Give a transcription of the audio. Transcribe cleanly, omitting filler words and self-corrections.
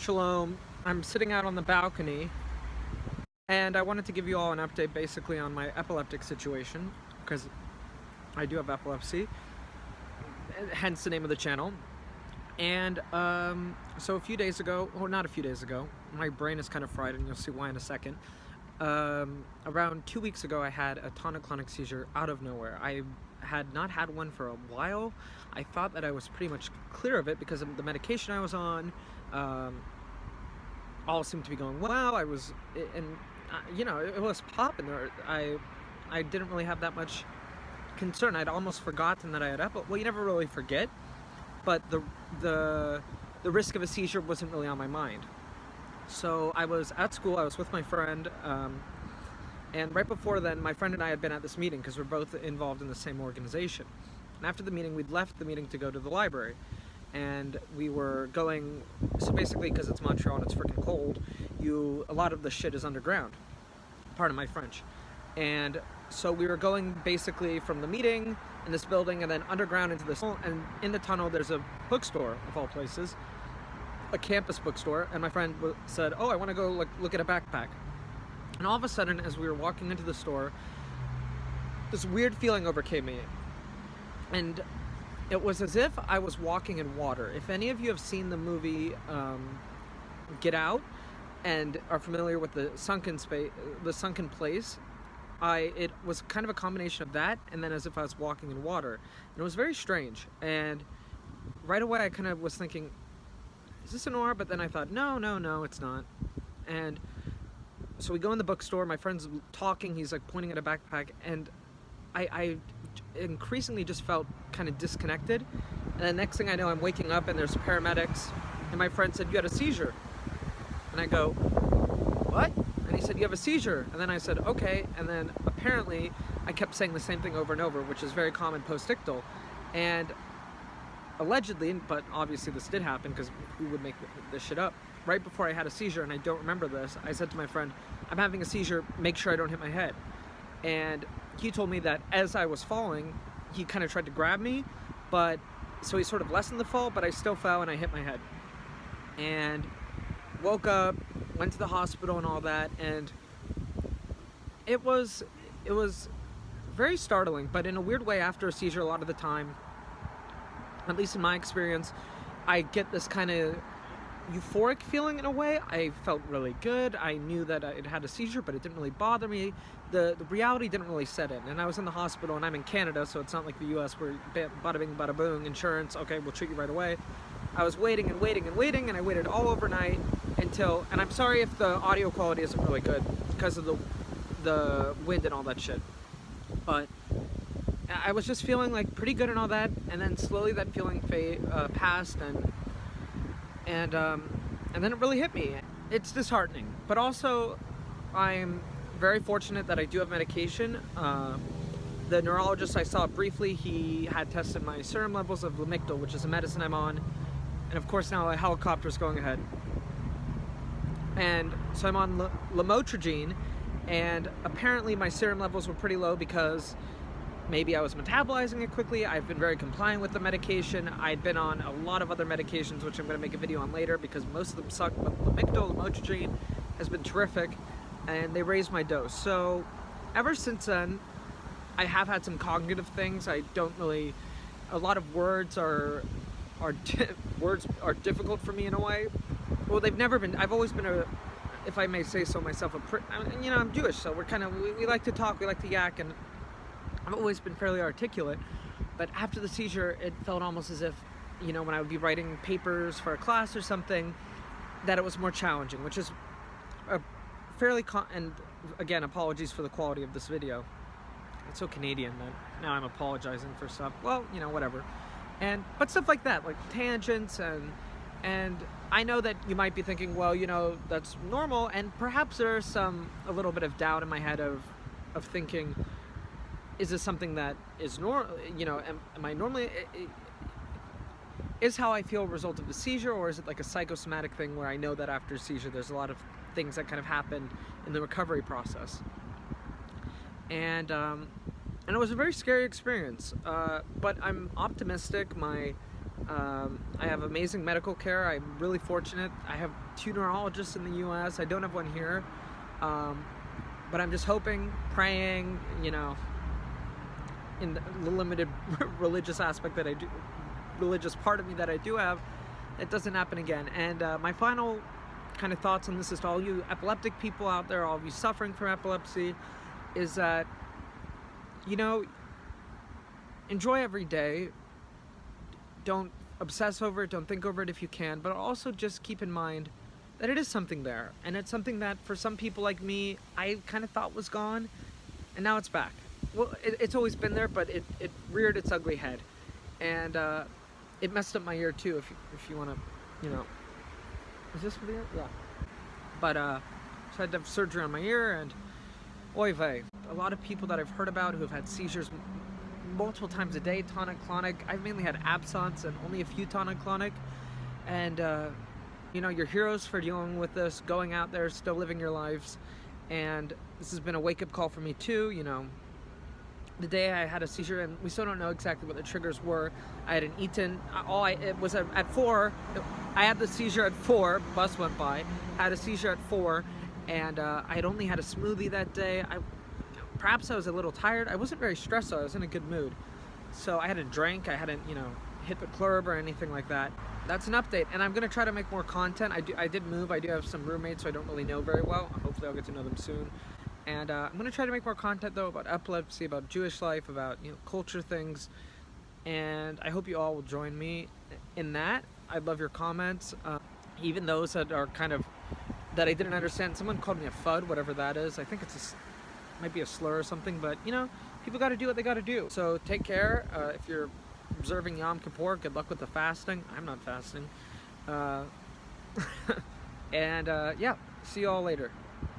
Shalom. I'm sitting out on the balcony, and I wanted to give you all an update basically on my epileptic situation, because I do have epilepsy, hence the name of the channel. And so a few days ago, or not a few days ago, my brain is kind of fried, and you'll see why in a second. Around 2 weeks ago, I had a tonic-clonic seizure out of nowhere. I had not had one for a while. I thought that I was pretty much clear of it because of the medication I was on. All seemed to be going well. I was, and you know, it was popping there. I didn't really have that much concern. I'd almost forgotten that I had epilepsy. Well, you never really forget, but the risk of a seizure wasn't really on my mind. So I was at school, I was with my friend, and right before then, my friend and I had been at this meeting because we're both involved in the same organization. And after the meeting, we'd left the meeting to go to the library. And we were going, so basically because it's Montreal and it's freaking cold, a lot of the shit is underground. Pardon my French. And so we were going basically from the meeting in this building and then underground into this, and in the tunnel there's a bookstore, of all places, a campus bookstore, and my friend said, oh, I want to go look at a backpack. And all of a sudden, as we were walking into the store, this weird feeling overcame me. And it was as if I was walking in water. If any of you have seen the movie Get Out and are familiar with the sunken place, it was kind of a combination of that and then as if I was walking in water. And it was very strange. And right away I kind of was thinking, is this an aura? But then I thought, no, it's not. And so we go in the bookstore, my friend's talking, he's like pointing at a backpack, and I increasingly just felt kind of disconnected. And the next thing I know, I'm waking up and there's paramedics, and my friend said, you had a seizure. And I go, what? And he said, you have a seizure. And then I said, okay. And then apparently I kept saying the same thing over and over, which is very common post-ictal. And allegedly, but obviously this did happen because who would make this shit up? Right before I had a seizure, and I don't remember this, I said to my friend, I'm having a seizure, make sure I don't hit my head. And he told me that as I was falling, he kind of tried to grab me, but so he sort of lessened the fall, but I still fell and I hit my head. And woke up, went to the hospital and all that, and it was very startling, but in a weird way, after a seizure, a lot of the time, at least in my experience, I get this kind of euphoric feeling in a way. I felt really good. I knew that it had a seizure, but it didn't really bother me. The reality didn't really set in. And I was in the hospital, and I'm in Canada, so it's not like the US where bada bing, bada boom, insurance, okay, we'll treat you right away. I was waiting and waiting and waiting, and I waited all overnight until, and I'm sorry if the audio quality isn't really good because of the wind and all that shit. But I was just feeling like pretty good and all that, and then slowly that feeling passed, and then it really hit me. It's disheartening, but also I'm very fortunate that I do have medication. The neurologist I saw briefly, he had tested my serum levels of Lamictal, which is a medicine I'm on, and of course now a helicopter is going ahead. And so I'm on lamotrigine, and apparently my serum levels were pretty low because maybe I was metabolizing it quickly. I've been very compliant with the medication. I'd been on a lot of other medications, which I'm going to make a video on later because most of them suck, but Lamictal, lamotrigine has been terrific, and they raised my dose. So ever since then, I have had some cognitive things. I don't really, a lot of words are difficult for me in a way. Well, they've never been, I've always been if I may say so myself, you know, I'm Jewish, so we like to talk, we like to yak, and I've always been fairly articulate, but after the seizure, it felt almost as if, you know, when I would be writing papers for a class or something, that it was more challenging, which is a fairly, and again, apologies for the quality of this video. It's so Canadian that now I'm apologizing for stuff. Well, you know, whatever. But stuff like that, like tangents, and I know that you might be thinking, well, you know, that's normal, and perhaps there's a little bit of doubt in my head of thinking, is this something that is normal? You know, am I normally? Is how I feel a result of the seizure, or is it like a psychosomatic thing where I know that after a seizure there's a lot of things that kind of happen in the recovery process? And it was a very scary experience, but I'm optimistic. My I have amazing medical care. I'm really fortunate. I have 2 neurologists in the US. I don't have one here. But I'm just hoping, praying, you know, in the limited religious aspect that I do, religious part of me that I do have, it doesn't happen again. And my final kind of thoughts on this is to all you epileptic people out there, all of you suffering from epilepsy, is that, you know, enjoy every day. Don't obsess over it, don't think over it if you can, but also just keep in mind that it is something there. And it's something that for some people like me, I kind of thought was gone, and now it's back. Well, it's always been there, but it reared its ugly head. And it messed up my ear too, if you want to, you know. Is this for the ear? Yeah. But, so I had to have surgery on my ear, and oy vey. A lot of people that I've heard about who have had seizures multiple times a day, tonic-clonic. I've mainly had absence and only a few tonic-clonic. And, you know, you're heroes for dealing with this, going out there, still living your lives. And this has been a wake-up call for me too, you know. The day I had a seizure, and we still don't know exactly what the triggers were. I hadn't eaten. It was at 4. I had the seizure at 4. Bus went by. I had a seizure at 4, and I had only had a smoothie that day. Perhaps I was a little tired. I wasn't very stressed though. I was in a good mood. So I hadn't drank. I hadn't, you know, hit the club or anything like that. That's an update, and I'm gonna try to make more content. I did move. I do have some roommates, so I don't really know very well. Hopefully, I'll get to know them soon. And I'm going to try to make more content, though, about epilepsy, about Jewish life, about, you know, culture things. And I hope you all will join me in that. I'd love your comments, even those that are kind of, that I didn't understand. Someone called me a FUD, whatever that is. I think might be a slur or something, but, you know, people got to do what they got to do. So take care. If you're observing Yom Kippur, good luck with the fasting. I'm not fasting. And, yeah, see you all later.